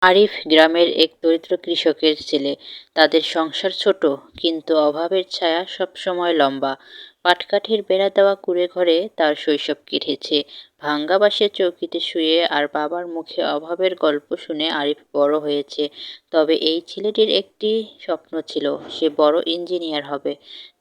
আরিফ গ্রামের এক দরিদ্র কৃষকের ছেলে। তাদের সংসার ছোট, কিন্তু অভাবের ছায়া সবসময় লম্বা। পাটকাঠির বেড়া দেওয়া কুঁড়ে ঘরে তার শৈশব কেটেছে। ভাঙ্গা বাঁশের চৌকিতে শুয়ে আর বাবার মুখে অভাবের গল্প শুনে আরিফ বড় হয়েছে। তবে এই ছেলেটির একটি স্বপ্ন ছিল, সে বড় ইঞ্জিনিয়ার হবে।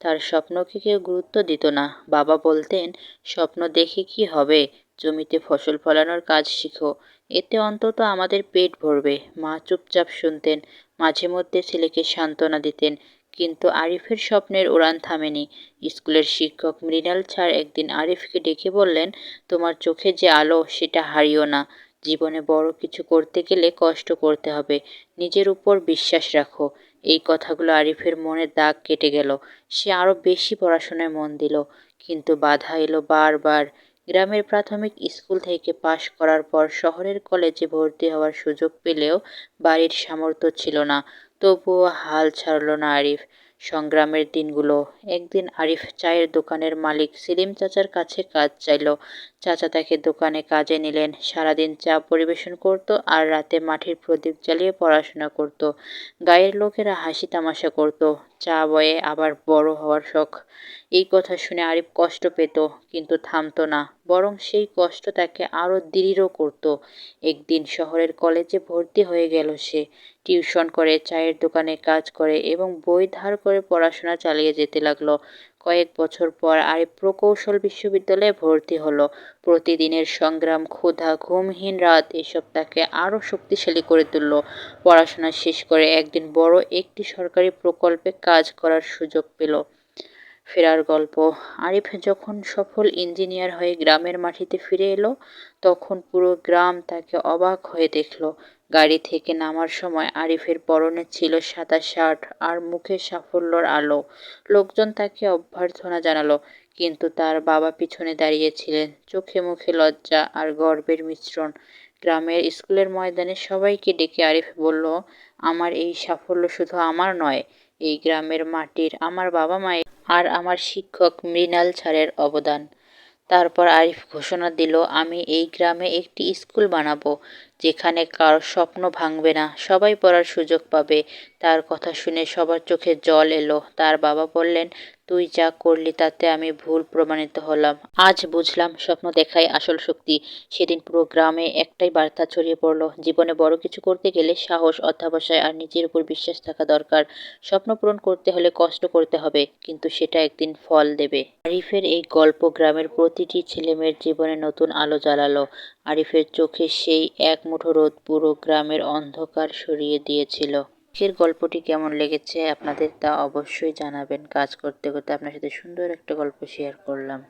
তার স্বপ্নকে কেউ গুরুত্ব দিত না। বাবা বলতেন, স্বপ্ন দেখে কি হবে, জমিতে ফসল ফলানোর কাজ শিখো, এতে অন্তত আমাদের পেট ভরবে। মা চুপচাপ শুনতেন, মাঝে মধ্যে ছেলেকে সান্ত্বনা দিতেন। কিন্তু আরিফের স্বপ্নের উড়ান থামেনি। স্কুলের শিক্ষক মৃণাল স্যার একদিন আরিফকে ডেকে বললেন, তোমার চোখে যে আলো সেটা হারিও না। জীবনে বড় কিছু করতে গেলে কষ্ট করতে হবে, নিজের উপর বিশ্বাস রাখো। এই কথাগুলো আরিফের মনে দাগ কেটে গেল। সে আরো বেশি পড়াশোনায় মন দিল। কিন্তু বাধা এলো বারবার। গ্রামের প্রাথমিক স্কুল থেকে পাশ করার পর শহরের কলেজে ভর্তি হওয়ার সুযোগ পেলেও বাড়ির সামর্থ্য ছিল না। তবুও হাল ছাড়ল না আরিফ। সংগ্রামের দিনগুলো। একদিন আরিফ চায়ের দোকানের মালিক সেলিম চাচার কাছে কাজ চাইল। চাচা তাকে দোকানে কাজে নিলেন। সারাদিন চা পরিবেশন করত আর রাতে মাটির প্রদীপ জ্বালিয়ে পড়াশোনা করত। গায়ের লোকেরা হাসি তামাশা করত। চা বয়ে আবার বড় হওয়ার শখ। এই কথা শুনে আরিফ কষ্ট পেত, কিন্তু থামতো না। বরং সেই কষ্ট তাকে আরো দৃঢ় করত। একদিন শহরের কলেজে ভর্তি হয়ে গেল সে। টিউশন করে, চায়ের দোকানে কাজ করে এবং বই ধার করে পড়াশোনা চালিয়ে যেতে লাগলো। কয়েক বছর পর আরিফ প্রকৌশল বিশ্ববিদ্যালয়ে ভর্তি হলো। প্রতিদিনের সংগ্রাম, ক্ষুধা, ঘুমহীন রাত এসব তাকে আরো শক্তিশালী করে তুলল। পড়াশোনা শেষ করে একদিন বড় একটি সরকারি প্রকল্পে কাজ করার সুযোগ পেল। ফেরার গল্প। আরিফ যখন সফল ইঞ্জিনিয়ার হয়ে গ্রামের মাটিতে ফিরে এলো, তখন পুরো গ্রাম তাকে অবাক হয়ে দেখল। গাড়ি থেকে নামার সময় আরিফের পরনে ছিল সাদা শার্ট আর মুখে সাফল্যর আলো। লোকজন তাকে অভ্যর্থনা জানালো, কিন্তু তার বাবা পিছনে দাঁড়িয়েছিলেন, চোখে মুখে লজ্জা আর গর্বের মিশ্রণ। গ্রামের স্কুলের ময়দানে সবাইকে ডেকে আরিফ বলল, আমার এই সাফল্য শুধু আমার নয়, এই গ্রামের মাটির, আমার বাবা মায়ের আর আমার শিক্ষক মৃণাল স্যারের অবদান। তারপর আরিফ ঘোষণা দিল, আমি এই গ্রামে একটি স্কুল বানাবো, যেখানে কারো স্বপ্ন ভাঙবে না, সবাই পড়ার সুযোগ পাবে। তার কথা শুনে সবার চোখে জল এলো। তার বাবা বললেন, তুই যা করলি তাতে আমি ভুল প্রমাণিত হলাম। আজ বুঝলাম স্বপ্ন দেখাই আসল শক্তি। সেদিন পুরো গ্রামে একটাই বার্তা ছড়িয়ে পড়ল, জীবনে বড় কিছু করতে গেলে সাহস, অধ্যবসায় আর নিজের উপর বিশ্বাস থাকা দরকার। স্বপ্ন পূরণ করতে হলে কষ্ট করতে হবে, কিন্তু সেটা একদিন ফল দেবে। আরিফের এই গল্প গ্রামের প্রতিটি ছেলেমেয়ের জীবনে নতুন আলো জ্বালালো। আরিফের চোখে সেই এক মুঠো রোদ পুরো গ্রামের অন্ধকার সরিয়ে দিয়েছিল। আজকের গল্পটি কেমন লেগেছে আপনাদের তা অবশ্যই জানাবেন। কাজ করতে করতে আপনার সাথে সুন্দর একটা গল্প শেয়ার করলাম।